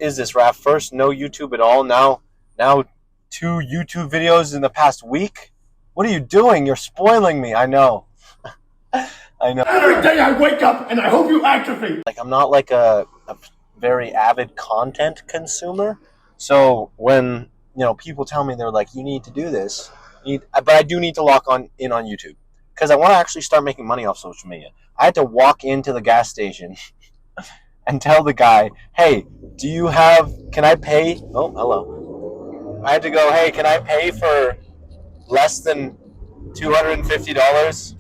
is this, Raph? First, no YouTube at all. Now 2 YouTube videos in the past week. What are you doing? You're spoiling me. I know. I know. Every day I wake up and I hope you atrophy. Like, I'm not like a very avid content consumer. So when, people tell me, they're like, you need to do this, but I do need to lock in on YouTube because I want to actually start making money off social media. I had to walk into the gas station and tell the guy, hey, can I pay? Oh, hello. I had to go, hey, can I pay for less than $250?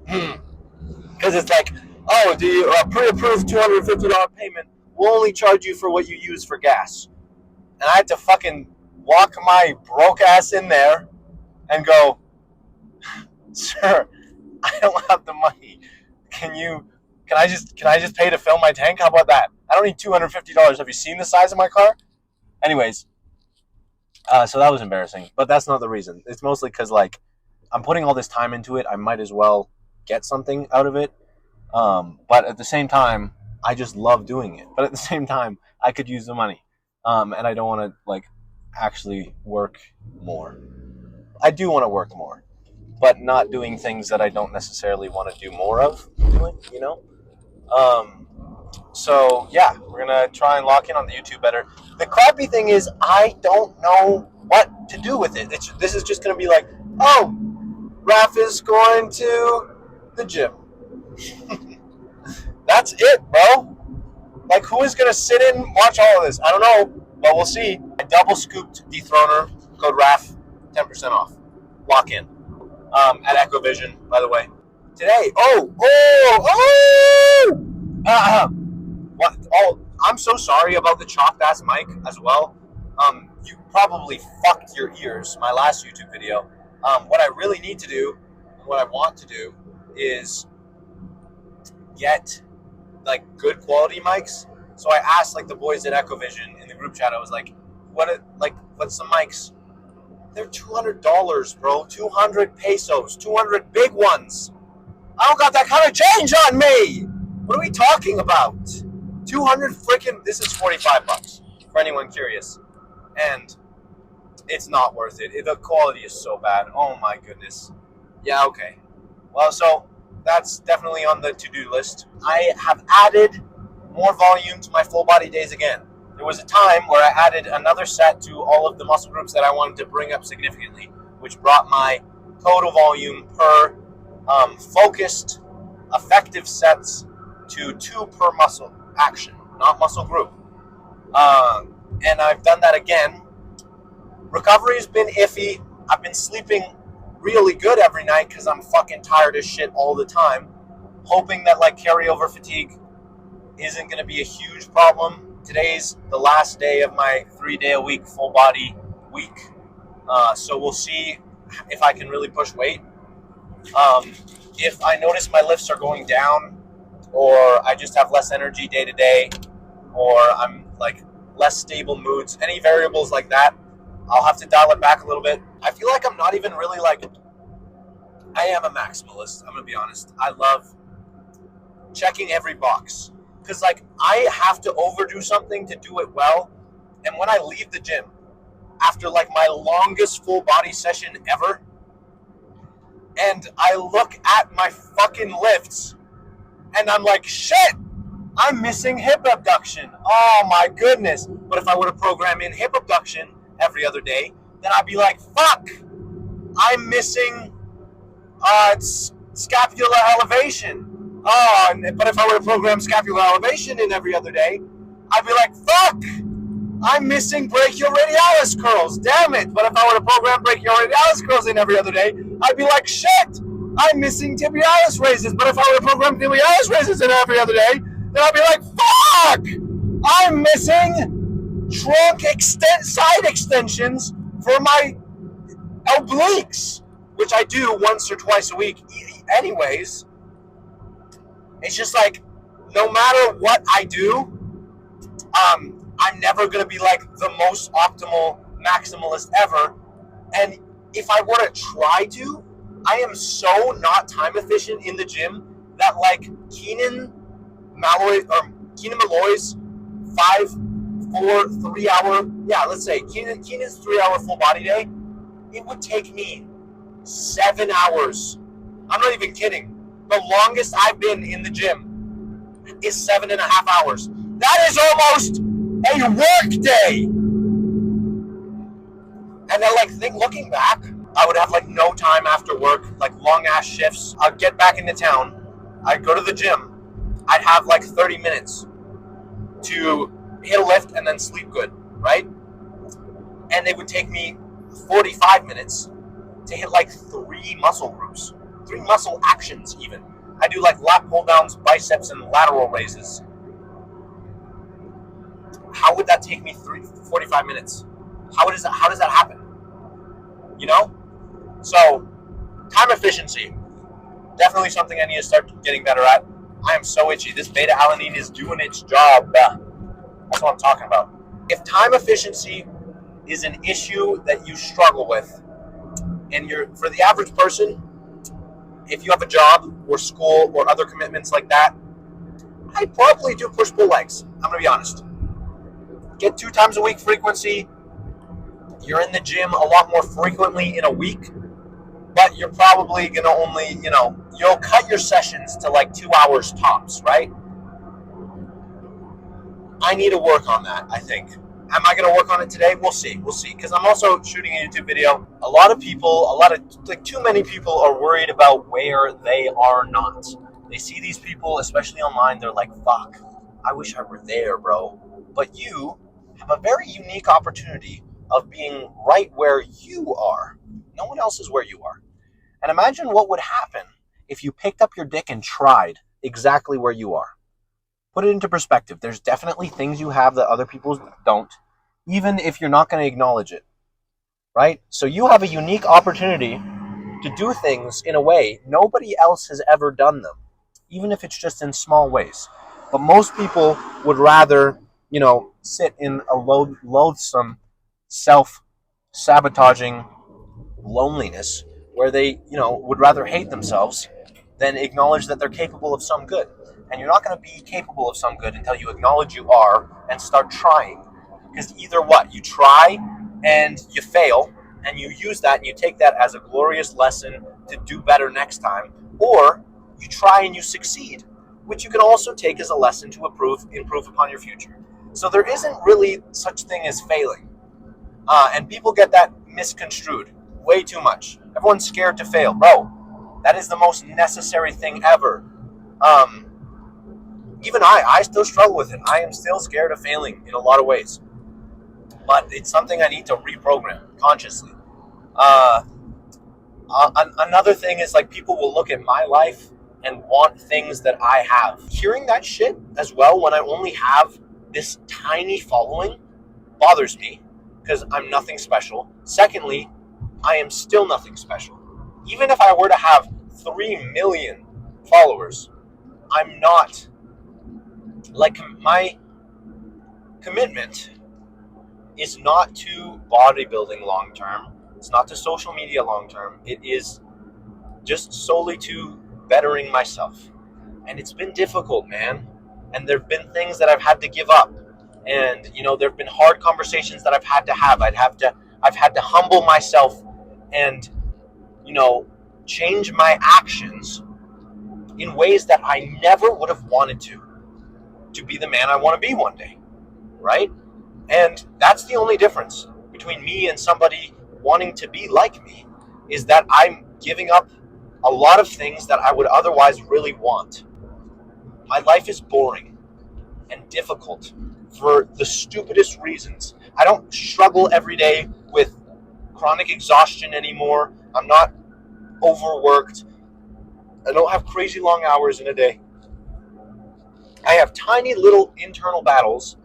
Because it's like, oh, do you pre-approved $250 payment? We'll only charge you for what you use for gas. And I had to fucking walk my broke ass in there and go, sir, I don't have the money. Can I just pay to fill my tank? How about that? I don't need $250. Have you seen the size of my car? Anyways, so that was embarrassing, but that's not the reason. It's mostly because, like, I'm putting all this time into it. I might as well get something out of it. But at the same time, I just love doing it. But at the same time, I could use the money. And I don't want to, like, actually work more. I do want to work more, but not doing things that I don't necessarily want to do more of, So, yeah, we're going to try and lock in on the YouTube better. The crappy thing is I don't know what to do with it. This is just going to be like, oh, Raph is going to the gym. That's it, bro. Like, who is going to sit in and watch all of this? I don't know, but we'll see. I double scooped dethroner, code RAF, 10% off. Lock in. At Echo Vision, by the way. Today, what? Oh, I'm so sorry about the chopped ass mic as well. You probably fucked your ears, my last YouTube video. What I really need to do, what I want to do, is get, like, good quality mics. So I asked, like, the boys at Echo Vision in the group chat, I was like, what's the mics? They're $200, bro. 200 pesos. 200 big ones. I don't got that kind of change on me. What are we talking about? 200 freaking... This is $45 for anyone curious. And it's not worth it. The quality is so bad. Oh, my goodness. Yeah, okay. Well, so that's definitely on the to-do list. I have added more volume to my full body days again. There was a time where I added another set to all of the muscle groups that I wanted to bring up significantly, which brought my total volume per focused, effective sets to 2 per muscle action, not muscle group. And I've done that again. Recovery's been iffy. I've been sleeping really good every night because I'm fucking tired as shit all the time, hoping that, like, carryover fatigue isn't going to be a huge problem. Today's the last day of my 3-day-a-week full body week, so we'll see if I can really push weight. If I notice my lifts are going down, or I just have less energy day to day, or I'm, like, less stable moods, any variables like that, I'll have to dial it back a little bit. I feel like I'm not even really, like, I am a maximalist, I'm going to be honest. I love checking every box. Because, like, I have to overdo something to do it well. And when I leave the gym, after, like, my longest full body session ever, and I look at my fucking lifts, and I'm like, shit, I'm missing hip abduction. Oh, my goodness. But if I were to program in hip abduction every other day, then I'd be like, fuck, I'm missing scapular elevation. Oh, but if I were to program scapular elevation in every other day, I'd be like, fuck, I'm missing brachioradialis curls. Damn it. But if I were to program brachioradialis curls in every other day, I'd be like, shit, I'm missing tibialis raises. But if I were to program tibialis raises in every other day, then I'd be like, fuck, I'm missing trunk side extensions for my obliques, which I do once or twice a week anyways. It's just like, no matter what I do, I'm never going to be, like, the most optimal maximalist ever. And if I were to try to, I am so not time efficient in the gym that, like, Keenan Malloy's 5 for 3 hour, yeah, let's say Keenan's 3 hour full body day, it would take me 7 hours. I'm not even kidding. The longest I've been in the gym is 7.5 hours. That is almost a work day. And then, like, looking back, I would have, like, no time after work, like, long-ass shifts. I'd get back into town. I'd go to the gym. I'd have, like, 30 minutes to hit a lift and then sleep good, right? And it would take me 45 minutes to hit, like, 3 muscle groups. 3 muscle actions, even. I do, like, lat pull-downs, biceps, and lateral raises. How would that take me 45 minutes? How does that happen? You know? So, time efficiency. Definitely something I need to start getting better at. I am so itchy. This beta-alanine is doing its job. That's what I'm talking about. If time efficiency is an issue that you struggle with, and for the average person, if you have a job or school or other commitments like that, I probably do push-pull legs. I'm going to be honest. Get 2 times a week frequency. You're in the gym a lot more frequently in a week, but you're probably going to only, you'll cut your sessions to like 2 hours tops, right? I need to work on that, I think. Am I going to work on it today? We'll see. Because I'm also shooting a YouTube video. Too many people are worried about where they are not. They see these people, especially online, they're like, fuck, I wish I were there, bro. But you have a very unique opportunity of being right where you are. No one else is where you are. And imagine what would happen if you picked up your dick and tried exactly where you are. Put it into perspective. There's definitely things you have that other people don't, even if you're not going to acknowledge it, right? So you have a unique opportunity to do things in a way nobody else has ever done them, even if it's just in small ways. But most people would rather, sit in a loathsome, self-sabotaging loneliness where they, would rather hate themselves than acknowledge that they're capable of some good. And you're not going to be capable of some good until you acknowledge you are and start trying. Because either what? You try and you fail, and you use that and you take that as a glorious lesson to do better next time, or you try and you succeed, which you can also take as a lesson to improve upon your future. So there isn't really such thing as failing. And people get that misconstrued way too much. Everyone's scared to fail. Bro, that is the most necessary thing ever. Even I still struggle with it. I am still scared of failing in a lot of ways. But it's something I need to reprogram consciously. Another thing is, like, people will look at my life and want things that I have. Hearing that shit as well when I only have this tiny following bothers me because I'm nothing special. Secondly, I am still nothing special. Even if I were to have 3 million followers, I'm not. Like, my commitment is not to bodybuilding long term. It's not to social media long term. It is just solely to bettering myself. And it's been difficult, man. And there have been things that I've had to give up. And, there have been hard conversations that I've had to have. I've had to humble myself and, change my actions in ways that I never would have wanted to be the man I want to be one day, right? And that's the only difference between me and somebody wanting to be like me, is that I'm giving up a lot of things that I would otherwise really want. My life is boring and difficult for the stupidest reasons. I don't struggle every day with chronic exhaustion anymore. I'm not overworked. I don't have crazy long hours in a day. I have tiny little internal battles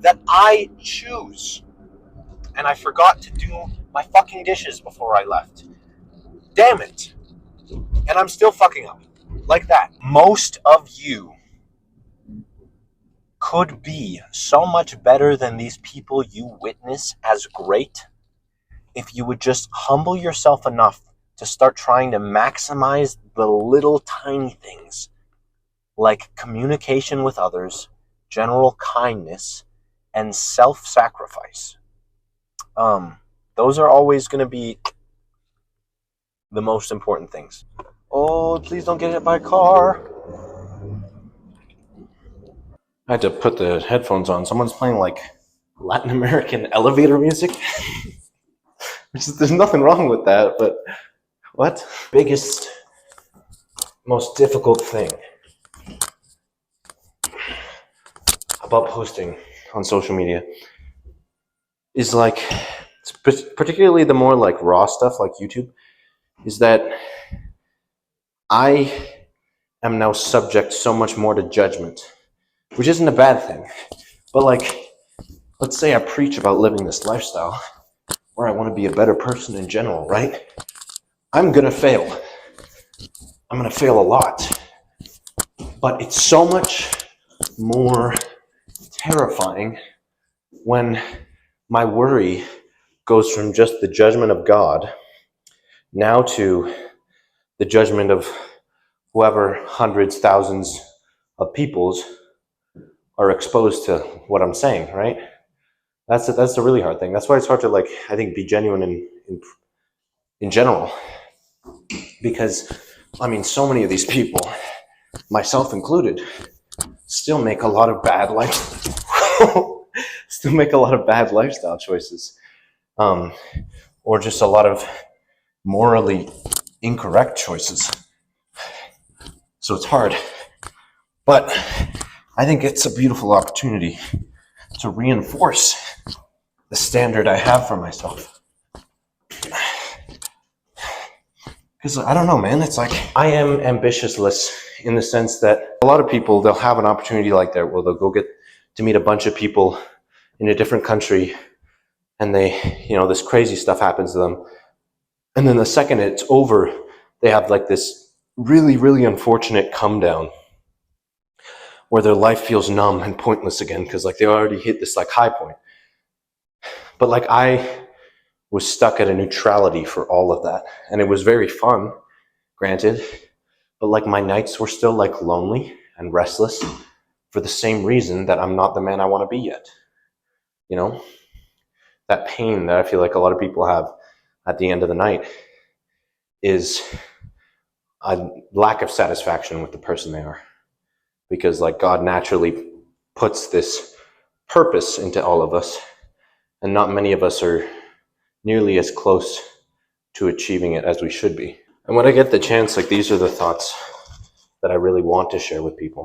that I choose. And I forgot to do my fucking dishes before I left. Damn it. And I'm still fucking up. Like that. Most of you could be so much better than these people you witness as great if you would just humble yourself enough to start trying to maximize the little tiny things like communication with others, general kindness, and self-sacrifice. Those are always going to be the most important things. Oh, please don't get hit by a car. I had to put the headphones on. Someone's playing like Latin American elevator music. There's nothing wrong with that, but what? Biggest, most difficult thing about posting on social media is like, particularly the more like raw stuff like YouTube, is that I am now subject so much more to judgment, which isn't a bad thing. But like, let's say I preach about living this lifestyle where I want to be a better person in general, right? I'm going to fail. I'm going to fail a lot. But it's so much more terrifying when my worry goes from just the judgment of God now to the judgment of whoever hundreds, thousands of peoples are exposed to what I'm saying, right? That's the really hard thing. That's why it's hard to, like, I think, be genuine in general. Because, I mean, so many of these people, myself included, still make a lot of bad lifestyle choices, or just a lot of morally incorrect choices. So it's hard, but I think it's a beautiful opportunity to reinforce the standard I have for myself. Because I don't know, man, it's like I am ambitiousless in the sense that a lot of people, they'll have an opportunity like that where they'll go get to meet a bunch of people in a different country, and they, this crazy stuff happens to them. And then the second it's over, they have like this really, really unfortunate come down where their life feels numb and pointless again because like they already hit this like high point. But like I was stuck at a neutrality for all of that. And it was very fun, granted, but like my nights were still like lonely and restless for the same reason that I'm not the man I want to be yet. That pain that I feel like a lot of people have at the end of the night is a lack of satisfaction with the person they are. Because like God naturally puts this purpose into all of us, and not many of us are nearly as close to achieving it as we should be. And when I get the chance, like these are the thoughts that I really want to share with people.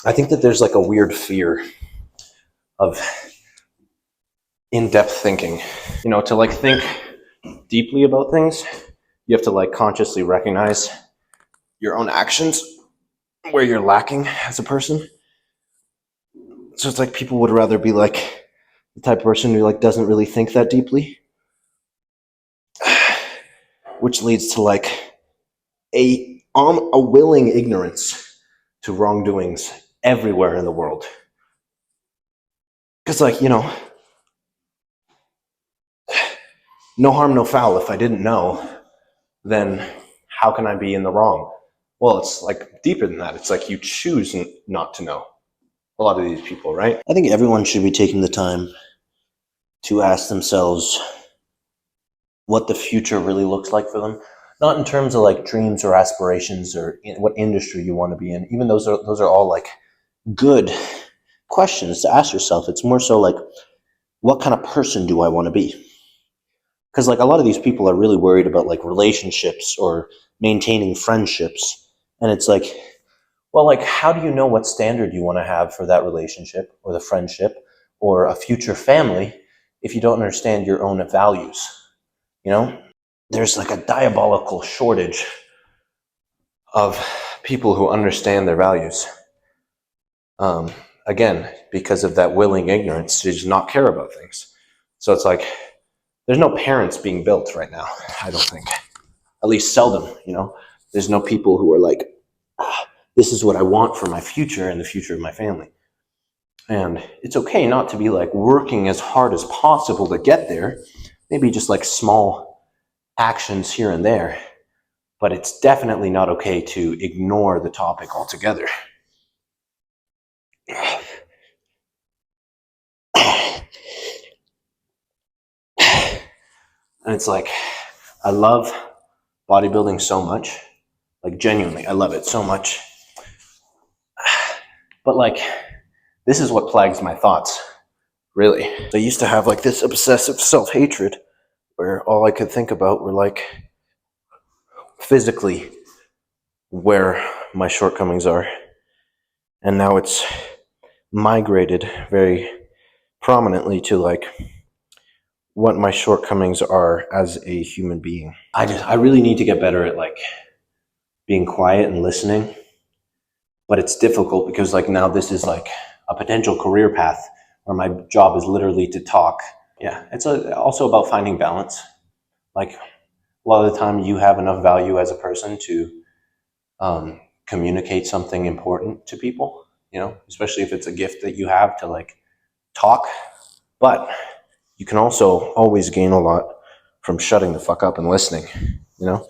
I think that there's like a weird fear of in-depth thinking. To like think deeply about things, you have to like consciously recognize your own actions, where you're lacking as a person. So it's like people would rather be like the type of person who like doesn't really think that deeply, which leads to like a willing ignorance to wrongdoings everywhere in the world. Because like, no harm, no foul. If I didn't know, then how can I be in the wrong? Well, it's like deeper than that. It's like you choose not to know. A lot of these people, right? I think everyone should be taking the time to ask themselves what the future really looks like for them. Not in terms of like dreams or aspirations or what industry you want to be in. Even those are all like good questions to ask yourself. It's more so like, what kind of person do I want to be? Because like a lot of these people are really worried about like relationships or maintaining friendships. And it's like, well, like, how do you know what standard you want to have for that relationship or the friendship or a future family if you don't understand your own values? There's like a diabolical shortage of people who understand their values. Again, because of that willing ignorance to just not care about things. So it's like, there's no parents being built right now, I don't think. At least seldom, There's no people who are like, this is what I want for my future and the future of my family. And it's okay not to be like working as hard as possible to get there. Maybe just like small actions here and there. But it's definitely not okay to ignore the topic altogether. And it's like, I love bodybuilding so much. Like, genuinely, I love it so much. But like, this is what plagues my thoughts, really. I used to have like this obsessive self-hatred where all I could think about were like physically where my shortcomings are. And now it's migrated very prominently to like what my shortcomings are as a human being. I really need to get better at like being quiet and listening. But it's difficult because like now this is like a potential career path where my job is literally to talk. Yeah, it's also about finding balance. Like a lot of the time you have enough value as a person to communicate something important to people, you know, especially if it's a gift that you have to like talk. But you can also always gain a lot from shutting the fuck up and listening, you know?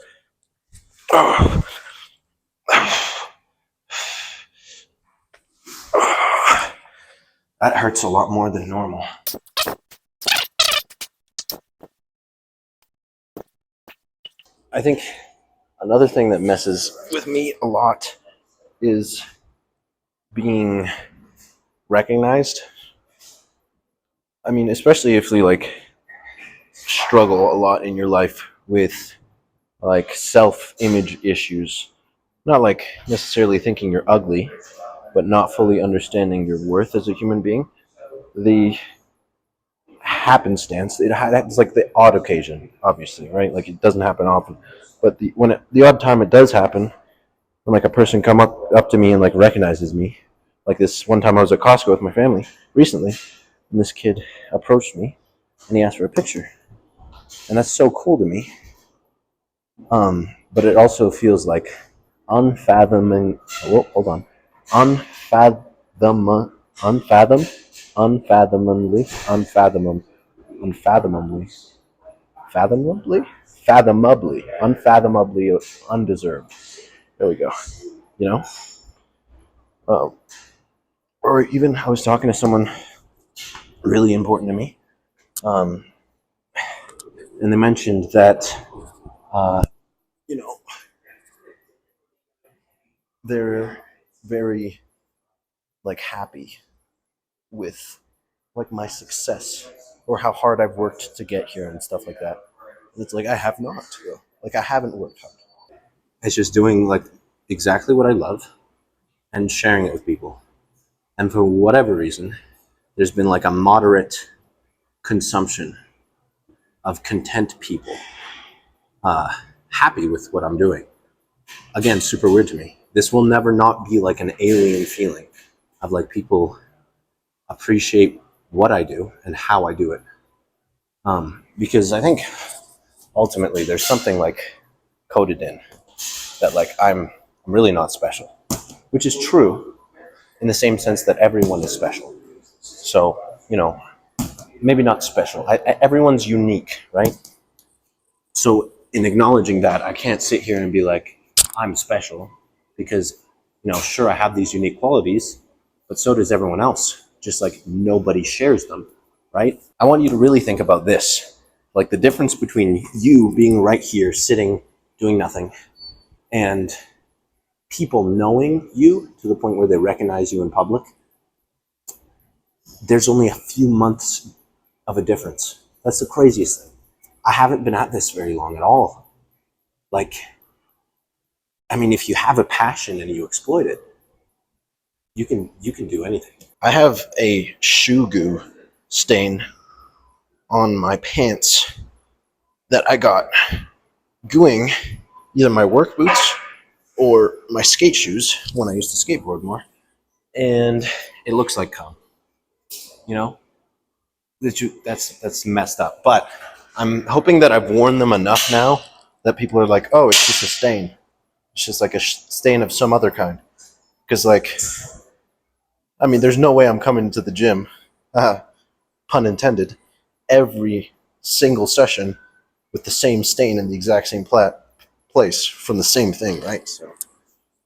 That hurts a lot more than normal. I think another thing that messes with me a lot is being recognized. I mean, especially if you like struggle a lot in your life with like self-image issues. Not like necessarily thinking you're ugly, but not fully understanding your worth as a human being. The happenstance, it's like the odd occasion, obviously, right? Like it doesn't happen often, but the odd time it does happen, when like a person come up to me and like recognizes me, like this one time I was at Costco with my family recently, and this kid approached me and he asked for a picture, and that's so cool to me. But it also feels like unfathoming. Oh, hold on, unfathomably undeserved. There we go. You know, um, or even I was talking to someone really important to me, and they mentioned that, you know, they're very like happy with like my success or how hard I've worked to get here and stuff like that. And it's like I have not. Like I haven't worked hard. It's just doing like exactly what I love and sharing it with people. And for whatever reason, there's been like a moderate consumption of content people happy with what I'm doing. Again, super weird to me. This will never not be like an alien feeling of like people appreciate what I do and how I do it. Because I think ultimately there's something like coded in that like I'm really not special, which is true in the same sense that everyone is special. So, you know, maybe not special. Everyone's unique, right? So in acknowledging that, I can't sit here and be like, I'm special because, you know, sure, I have these unique qualities, but so does everyone else. Just like nobody shares them, right? I want you to really think about this. Like the difference between you being right here, sitting, doing nothing, and people knowing you to the point where they recognize you in public. There's only a few months of a difference. That's the craziest thing. I haven't been at this very long at all. Like, I mean, if you have a passion and you exploit it, you can do anything. I have a shoe goo stain on my pants that I got gooing either my work boots or my skate shoes when I used to skateboard more. And it looks like cum. You know? That's messed up. But I'm hoping that I've worn them enough now that people are like, oh, it's just a stain. It's just like a stain of some other kind. Because, like, I mean, there's no way I'm coming to the gym, pun intended, every single session with the same stain in the exact same place from the same thing, right? So,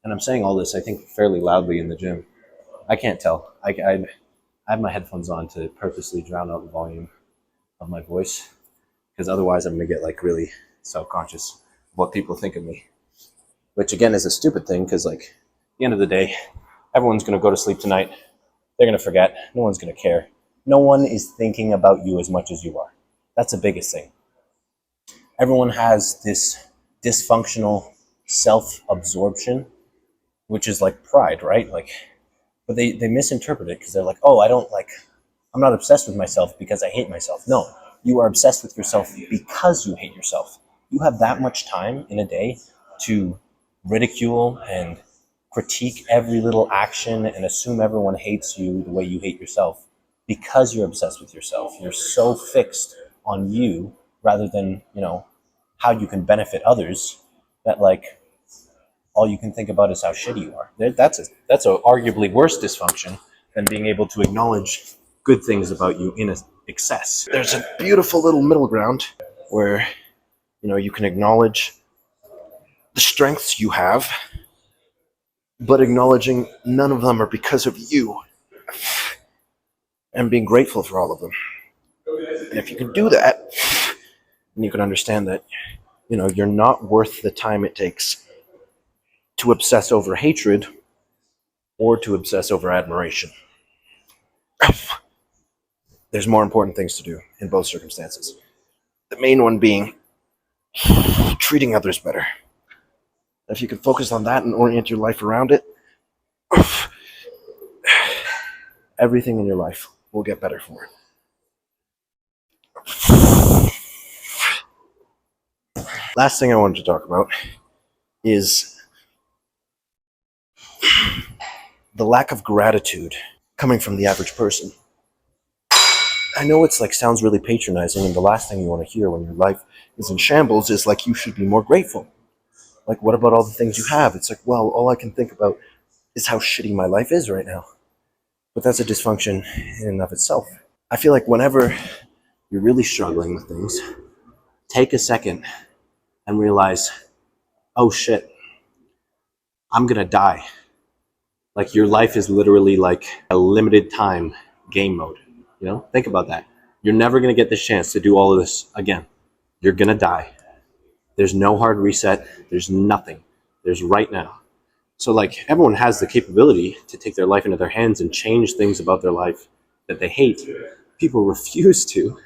and I'm saying all this, I think, fairly loudly in the gym. I can't tell. I have my headphones on to purposely drown out the volume of my voice because otherwise I'm going to get like really self-conscious of what people think of me. Which again is a stupid thing, because like at the end of the day, everyone's going to go to sleep tonight. They're going to forget. No one's going to care. No one is thinking about you as much as you are. That's the biggest thing. Everyone has this dysfunctional self-absorption, which is like pride, right? Like, but they misinterpret it, because they're like, oh, I'm not obsessed with myself because I hate myself. No, you are obsessed with yourself because you hate yourself. You have that much time in a day to ridicule and critique every little action and assume everyone hates you the way you hate yourself, because you're obsessed with yourself. You're so fixed on you rather than, how you can benefit others, that like all you can think about is how shitty you are. That's a arguably worse dysfunction than being able to acknowledge good things about you in excess. There's a beautiful little middle ground where, you can acknowledge the strengths you have, but acknowledging none of them are because of you, and being grateful for all of them. And if you can do that, then you can understand that, you're not worth the time it takes to obsess over hatred or to obsess over admiration. There's more important things to do in both circumstances. The main one being treating others better. If you can focus on that and orient your life around it, everything in your life will get better for it. Last thing I wanted to talk about is the lack of gratitude coming from the average person. I know it's like sounds really patronizing, and the last thing you want to hear when your life is in shambles is like, you should be more grateful. Like, what about all the things you have? It's like, well, all I can think about is how shitty my life is right now. But that's a dysfunction in and of itself. I feel like whenever you're really struggling with things, take a second and realize, oh shit, I'm gonna die. Like, your life is literally like a limited time game mode. Think about that. You're never gonna get this chance to do all of this again. You're gonna die. There's no hard reset. There's nothing. There's right now. So like, everyone has the capability to take their life into their hands and change things about their life that they hate. People refuse to,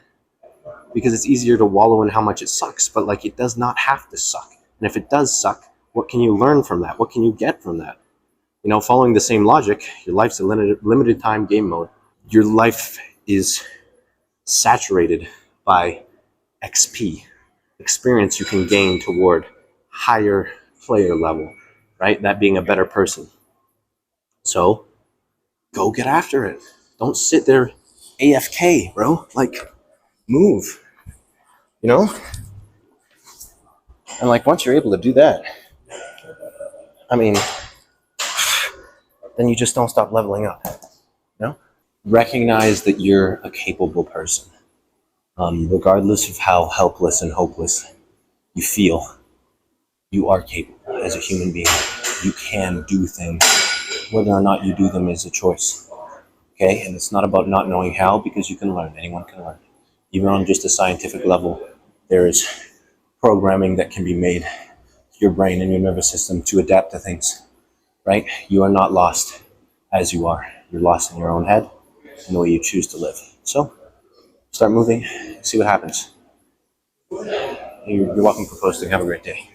because it's easier to wallow in how much it sucks. But like, it does not have to suck. And if it does suck, what can you learn from that? What can you get from that? Following the same logic, your life's a limited time game mode. Your life is saturated by XP, experience you can gain toward higher player level, right? That being a better person. So go get after it. Don't sit there AFK, bro. Like, move, And like, once you're able to do that, then you just don't stop leveling up, Recognize that you're a capable person. Regardless of how helpless and hopeless you feel, you are capable as a human being. You can do things. Whether or not you do them is a choice. Okay? And it's not about not knowing how, because you can learn. Anyone can learn. Even on just a scientific level, there is programming that can be made to your brain and your nervous system to adapt to things, right? You are not lost as you are. You're lost in your own head and the way you choose to live. So start moving, see what happens. You're welcome for posting. Have a great day.